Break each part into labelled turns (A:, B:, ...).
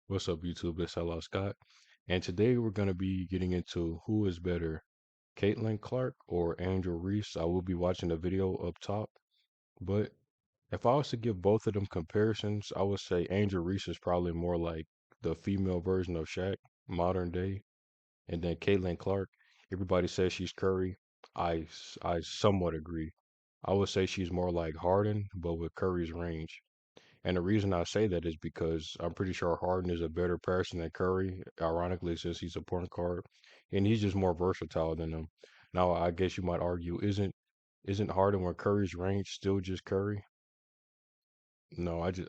A: What's up, YouTube? It's Hello Scott, and today we're going to be getting into who is better, Caitlin Clark or Angel Reese. I will be watching the video up top, but if I was to give both of them comparisons, I would say Angel Reese is probably more like the female version of Shaq, modern day, and then Caitlin Clark. Everybody says she's Curry. I somewhat agree. I would say she's more like Harden, but with Curry's range. And the reason I say that is because I'm pretty sure Harden is a better person than Curry, ironically, since he's a point guard, and he's just more versatile than him. Now, I guess you might argue, isn't Harden when Curry's range still just Curry? No, I just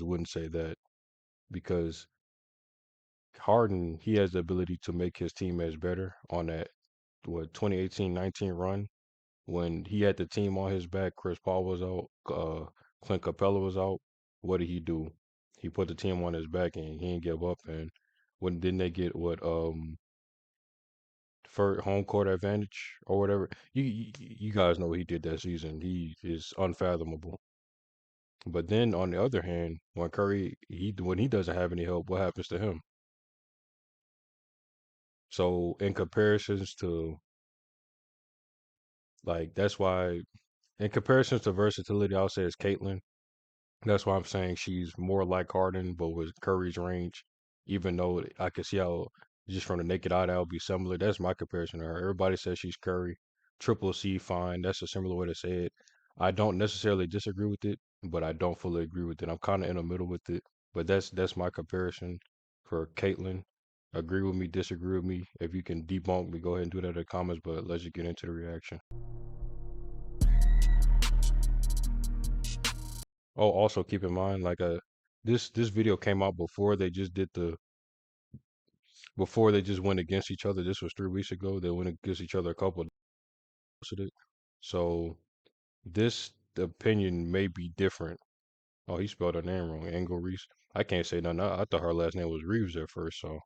A: wouldn't say that because Harden, he has the ability to make his teammates better on that 2018-19 run when he had the team on his back. Chris Paul was out, Clint Capella was out. What did he do? He put the team on his back and he didn't give up. And when didn't they get what for home court advantage or whatever? You guys know what he did that season. He is unfathomable. But then on the other hand, when Curry when he doesn't have any help, what happens to him? So in comparisons to like that's why in comparisons to versatility, I'll say it's Caitlyn. That's why I'm saying she's more like Harden, but with Curry's range. Even though I can see how just from the naked eye that would be similar. That's my comparison to her. Everybody says she's Curry. Triple C, fine. That's a similar way to say it. I don't necessarily disagree with it, but I don't fully agree with it. I'm kind of in the middle with it. But that's my comparison for Caitlyn. Agree with me, disagree with me. If you can debunk me, go ahead and do that in the comments. But let's just get into the reaction. Oh, also keep in mind, like this video came out before they just went against each other. This was 3 weeks ago. They went against each other a couple of days with it. So this opinion may be different. Oh, he spelled her name wrong. Angel Reese. I can't say nothing. I thought her last name was Reeves at first. So,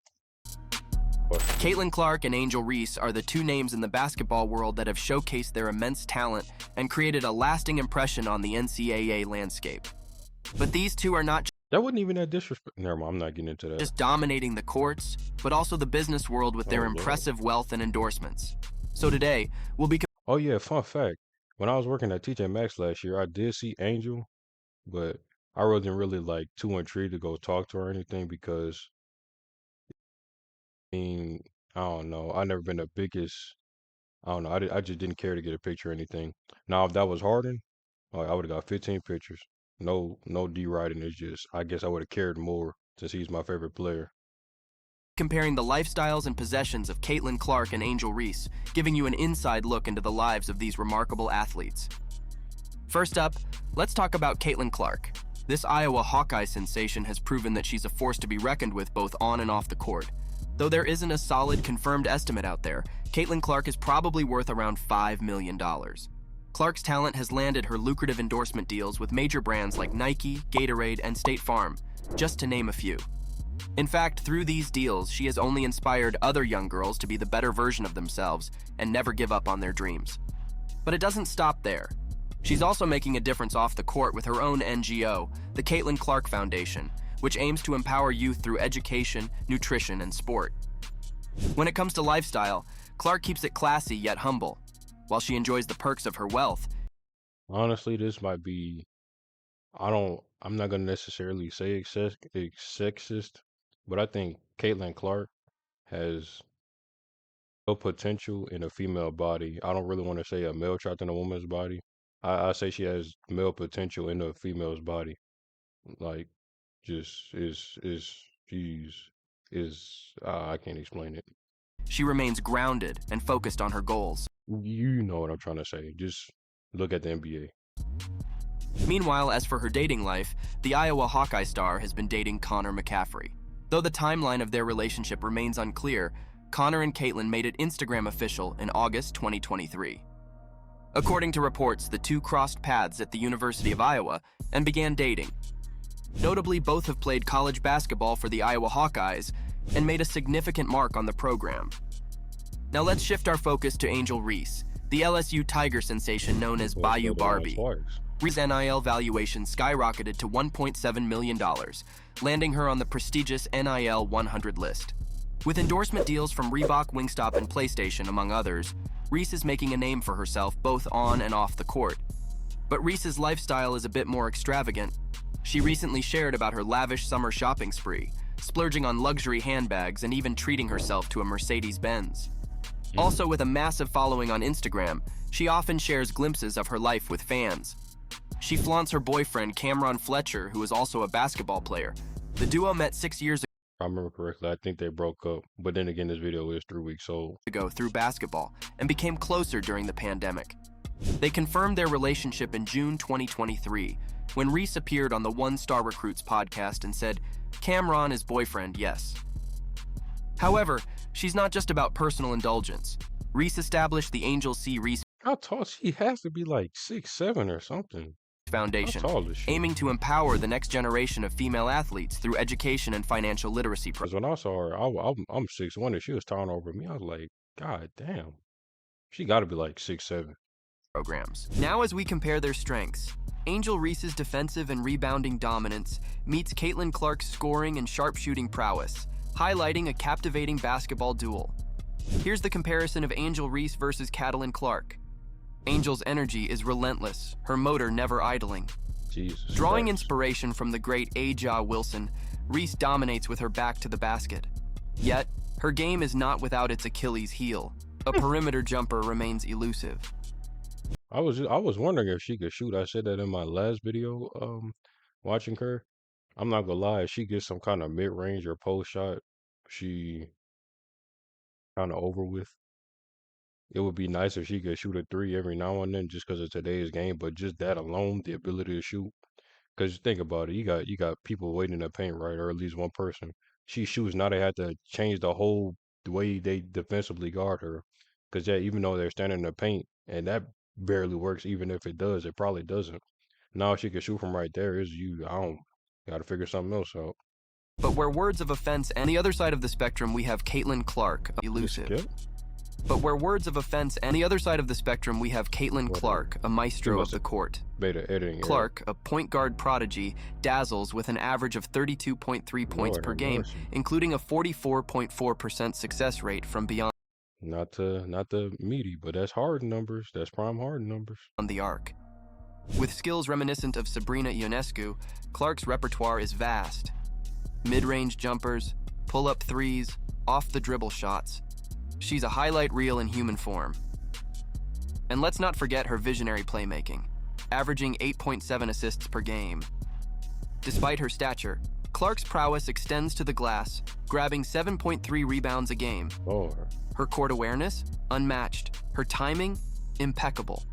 A: but
B: Caitlin Clark and Angel Reese are the two names in the basketball world that have showcased their immense talent and created a lasting impression on the NCAA landscape. But these two are not
A: that wasn't even that disrespect. Never mind. I'm not getting into that.
B: just dominating the courts, but also the business world with their
A: Oh, Lord.
B: impressive wealth and endorsements. So today, we'll be
A: Oh yeah, fun fact. When I was working at TJ Maxx last year, I did see Angel, but I wasn't really like too intrigued to go talk to her or anything because mean, I don't know. I never been the biggest. I don't know. I just didn't care to get a picture or anything. Now, if that was Harden, like, I would have got 15 pictures. No D writing. It's just I guess I would have cared more since he's my favorite player.
B: comparing the lifestyles and possessions of Caitlin Clark and Angel Reese, giving you an inside look into the lives of these remarkable athletes. First up, let's talk about Caitlin Clark. This Iowa Hawkeye sensation has proven that she's a force to be reckoned with both on and off the court. Though there isn't a solid confirmed estimate out there, Caitlin Clark is probably worth around $5 million. Clark's talent has landed her lucrative endorsement deals with major brands like Nike, Gatorade, and State Farm, just to name a few. In fact, through these deals, she has only inspired other young girls to be the better version of themselves and never give up on their dreams. But it doesn't stop there. She's also making a difference off the court with her own NGO, the Caitlin Clark Foundation, which aims to empower youth through education, nutrition, and sport. When it comes to lifestyle, Clark keeps it classy yet humble. While she enjoys the perks of her wealth,
A: Honestly, this might be. I'm not gonna necessarily say it's sexist, but I think Caitlin Clark has no potential in a female body. I don't really want to say a male trapped in a woman's body. I say she has male potential in a female's body. Like, just she's is I can't explain it.
B: she remains grounded and focused on her goals.
A: You know what I'm trying to say. Just look at the NBA.
B: Meanwhile, as for her dating life, the Iowa Hawkeye star has been dating Connor McCaffrey. Though the timeline of their relationship remains unclear, Connor and Caitlin made it Instagram official in August 2023. According to reports, the two crossed paths at the University of Iowa and began dating. Notably, both have played college basketball for the Iowa Hawkeyes and made a significant mark on the program. Now let's shift our focus to Angel Reese, the LSU Tiger sensation known as
A: Well,
B: Bayou
A: spelled it wrong
B: Barbie.
A: twice.
B: Reese's NIL valuation skyrocketed to $1.7 million, landing her on the prestigious NIL 100 list. With endorsement deals from Reebok, Wingstop, and PlayStation, among others, Reese is making a name for herself both on and off the court. But Reese's lifestyle is a bit more extravagant. She recently shared about her lavish summer shopping spree, splurging on luxury handbags and even treating herself to a Mercedes-Benz. Also, with a massive following on Instagram, she often shares glimpses of her life with fans. She flaunts her boyfriend, Cameron Fletcher, who is also a basketball player. The duo met 6 years
A: I remember correctly, I think they broke up. But then again, this video is 3 weeks old.
B: ago through basketball and became closer during the pandemic. They confirmed their relationship in June 2023 when Reese appeared on the One Star Recruits podcast and said, "Cameron is boyfriend, yes." However, she's not just about personal indulgence. Reese established the Angel C. Reese
A: How tall? She has to be like 6'7" or something. How
B: Foundation,
A: tall is she?
B: aiming to empower the next generation of female athletes through education and financial literacy
A: Because when I saw her, I'm 6'1" and she was towering over me. I was like, God damn. She got to be like 6'7".
B: programs. Now, as we compare their strengths, Angel Reese's defensive and rebounding dominance meets Caitlin Clark's scoring and sharpshooting prowess, highlighting a captivating basketball duel. Here's the comparison of Angel Reese versus Caitlin Clark. Angel's energy is relentless, her motor never idling.
A: Jesus
B: Drawing
A: Christ.
B: inspiration from the great A.J. Wilson, Reese dominates with her back to the basket. Yet, her game is not without its Achilles heel. A perimeter jumper remains elusive.
A: I was wondering if she could shoot. I said that in my last video, watching her. I'm not gonna lie, if she gets some kind of mid-range or post shot, she kind of over with. It would be nice if she could shoot a three every now and then just because of today's game, but just that alone, the ability to shoot. Because think about it, you got people waiting in the paint, right? Or at least one person. She shoots, now they had to change the way they defensively guard her. Because yeah, even though they're standing in the paint, and that barely works, even if it does, it probably doesn't. Now if she can shoot from right there, is you I don't gotta figure something else out.
B: But where words of offense and the other side of the spectrum, we have Caitlin Clark, elusive.
A: Skip?
B: But where words of offense and the other side of the spectrum, we have Caitlin
A: Whatever.
B: Clark, a maestro of the court.
A: Beta editing error.
B: Clark, a point guard prodigy, dazzles with an average of 32.3 points
A: Lord
B: per
A: have
B: game,
A: mercy.
B: including a 44.4% success rate from beyond
A: Not the meaty, but that's hard numbers. That's prime hard numbers.
B: the arc. With skills reminiscent of Sabrina Ionescu, Clark's repertoire is vast. Mid-range jumpers, pull-up threes, off-the-dribble shots. She's a highlight reel in human form. And let's not forget her visionary playmaking, averaging 8.7 assists per game. Despite her stature, Clark's prowess extends to the glass, grabbing 7.3 rebounds a game.
A: Lord.
B: Her court awareness, unmatched. Her timing, impeccable.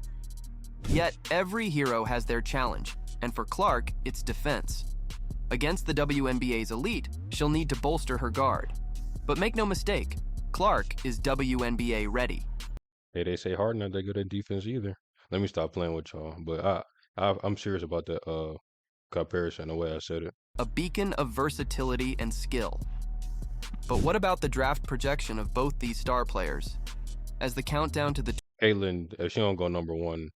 B: Yet, every hero has their challenge, and for Clark, it's defense. Against the WNBA's elite, she'll need to bolster her guard. But make no mistake, Clark is WNBA ready.
A: Hey, they say Harden not that good at defense either. Let me stop playing with y'all. But I'm serious about the comparison, the way I said it.
B: A beacon of versatility and skill. But what about the draft projection of both these star players? As the countdown to the
A: Caitlyn, if she don't go number one,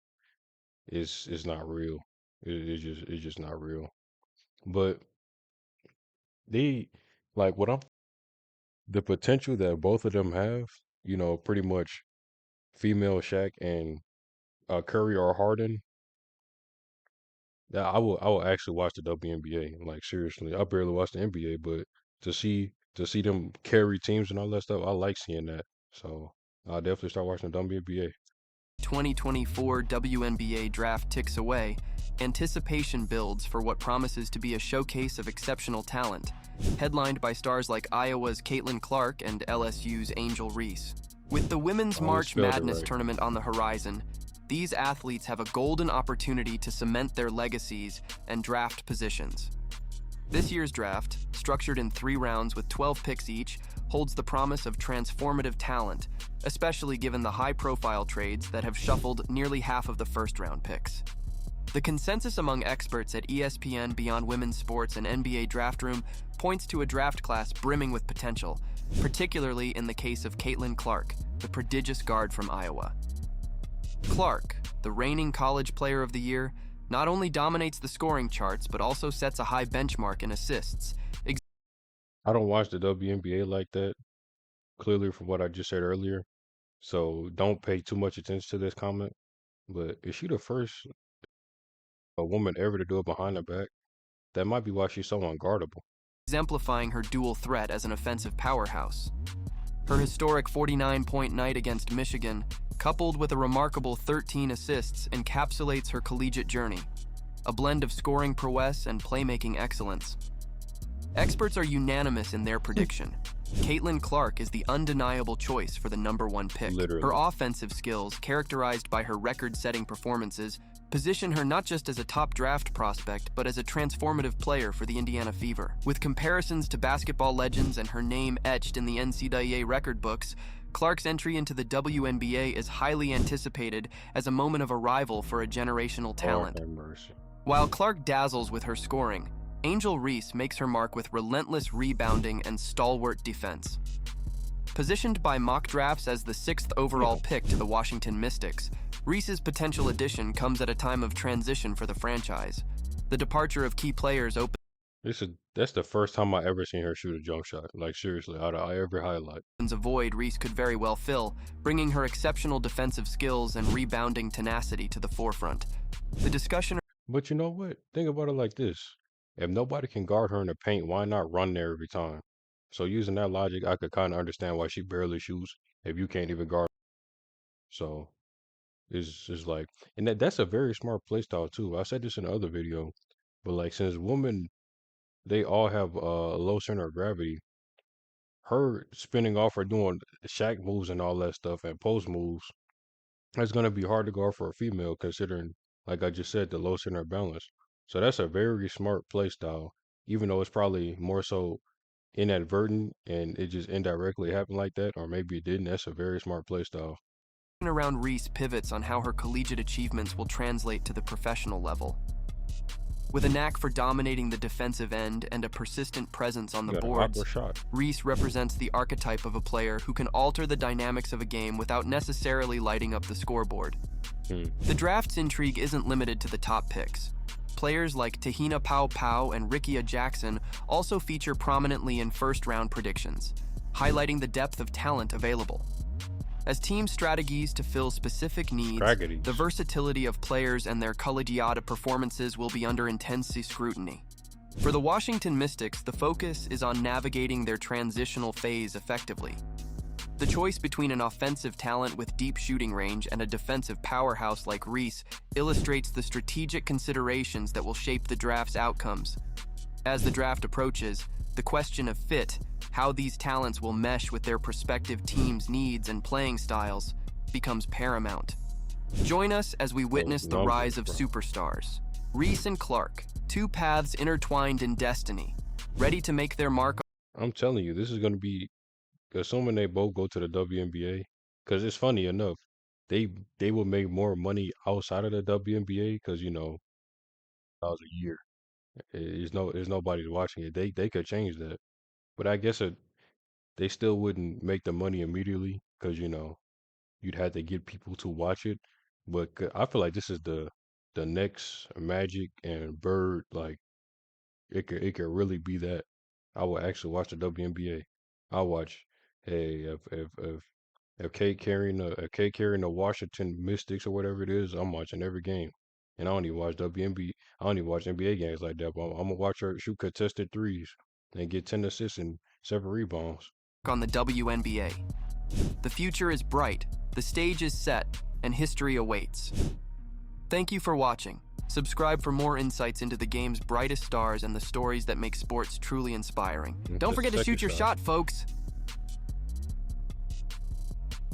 A: it's not real. It's just not real. But they like the potential that both of them have, pretty much female Shaq and Curry or Harden. That I will actually watch the WNBA. Like seriously, I barely watch the NBA, but to see them carry teams and all that stuff, I like seeing that. So I'll definitely start watching the WNBA.
B: 2024 WNBA draft ticks away, anticipation builds for what promises to be a showcase of exceptional talent, headlined by stars like Iowa's Caitlin Clark and LSU's Angel Reese. With the Women's
A: Oh, you
B: March
A: spelled it
B: Madness
A: right.
B: tournament on the horizon, these athletes have a golden opportunity to cement their legacies and draft positions. This year's draft, structured in 3 rounds with 12 picks each, holds the promise of transformative talent, especially given the high-profile trades that have shuffled nearly half of the first-round picks. The consensus among experts at ESPN Beyond Women's Sports and NBA Draft Room points to a draft class brimming with potential, particularly in the case of Caitlin Clark, the prodigious guard from Iowa. Clark, the reigning College Player of the Year, not only dominates the scoring charts, but also sets a high benchmark in assists.
A: I don't watch the WNBA like that, clearly from what I just said earlier. So don't pay too much attention to this comment. But is she the first a woman ever to do it behind the back? That might be why she's so unguardable.
B: Exemplifying her dual threat as an offensive powerhouse. Her historic 49-point night against Michigan, coupled with a remarkable 13 assists, encapsulates her collegiate journey, a blend of scoring prowess and playmaking excellence. Experts are unanimous in their prediction. Caitlin Clark is the undeniable choice for the #1 pick.
A: Literally.
B: Her offensive skills, characterized by her record-setting performances, position her not just as a top draft prospect, but as a transformative player for the Indiana Fever. With comparisons to basketball legends and her name etched in the NCAA record books, Clark's entry into the WNBA is highly anticipated as a moment of arrival for a generational talent. While Clark dazzles with her scoring, Angel Reese makes her mark with relentless rebounding and stalwart defense. Positioned by mock drafts as the 6th overall pick to the Washington Mystics, Reese's potential addition comes at a time of transition for the franchise. The departure of key players
A: That's the first time I ever seen her shoot a jump shot. Like seriously, out of every highlight.
B: opens a void Reese could very well fill, bringing her exceptional defensive skills and rebounding tenacity to the forefront. The discussion
A: But you know what? Think about it like this. If nobody can guard her in the paint, why not run there every time? So using that logic, I could kind of understand why she barely shoots if you can't even guard. So it's just like, and that's a very smart play style too. I said this in another video, but like since women, they all have a low center of gravity, her spinning off or doing shack moves and all that stuff and post moves, it's gonna be hard to guard for a female considering, like I just said, the low center of balance. So that's a very smart play style, even though it's probably more so inadvertent and it just indirectly happened like that, or maybe it didn't. That's a very smart play style.
B: around Reese pivots on how her collegiate achievements will translate to the professional level. With a knack for dominating the defensive end and a persistent presence on the
A: You got an
B: boards,
A: awkward shot.
B: Reese represents the archetype of a player who can alter the dynamics of a game without necessarily lighting up the scoreboard. The draft's intrigue isn't limited to the top picks. Players like Tahina Pau Pau and Rikia Jackson also feature prominently in first-round predictions, highlighting the depth of talent available. As team strategies to fill specific needs, the versatility of players and their collegiate performances will be under intense scrutiny. For the Washington Mystics, the focus is on navigating their transitional phase effectively. The choice between an offensive talent with deep shooting range and a defensive powerhouse like Reese illustrates the strategic considerations that will shape the draft's outcomes. As the draft approaches, the question of fit, how these talents will mesh with their prospective teams' needs and playing styles, becomes paramount. Join us as we witness the rise of superstars. Reese and Clark, two paths intertwined in destiny, ready to make their mark.
A: I'm telling you, this is going to be, assuming they both go to the WNBA, because it's funny enough, they will make more money outside of the WNBA because dollars a year. There's nobody watching it. They could change that, but I guess they still wouldn't make the money immediately because you'd have to get people to watch it. But I feel like this is the next Magic and Bird. Like it could really be that. I would actually watch the WNBA. I watch. Hey, if Kate carrying the Washington Mystics or whatever it is, I'm watching every game. And I don't even watch WNBA. I don't even watch NBA games like that. But I'm gonna watch her shoot contested threes and get 10 assists and 7 rebounds.
B: On the WNBA. The future is bright, the stage is set, and history awaits. Thank you for watching. Subscribe for more insights into the game's brightest stars and the stories that make sports truly inspiring. Don't forget to shoot your shot, folks.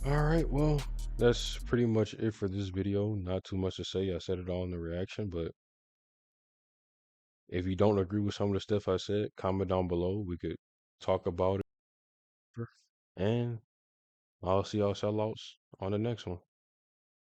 A: All right, well, that's pretty much it for this video. Not too much to say. I said it all in the reaction, but if you don't agree with some of the stuff I said, comment down below. We could talk about it. And I'll see y'all sellouts on the next one.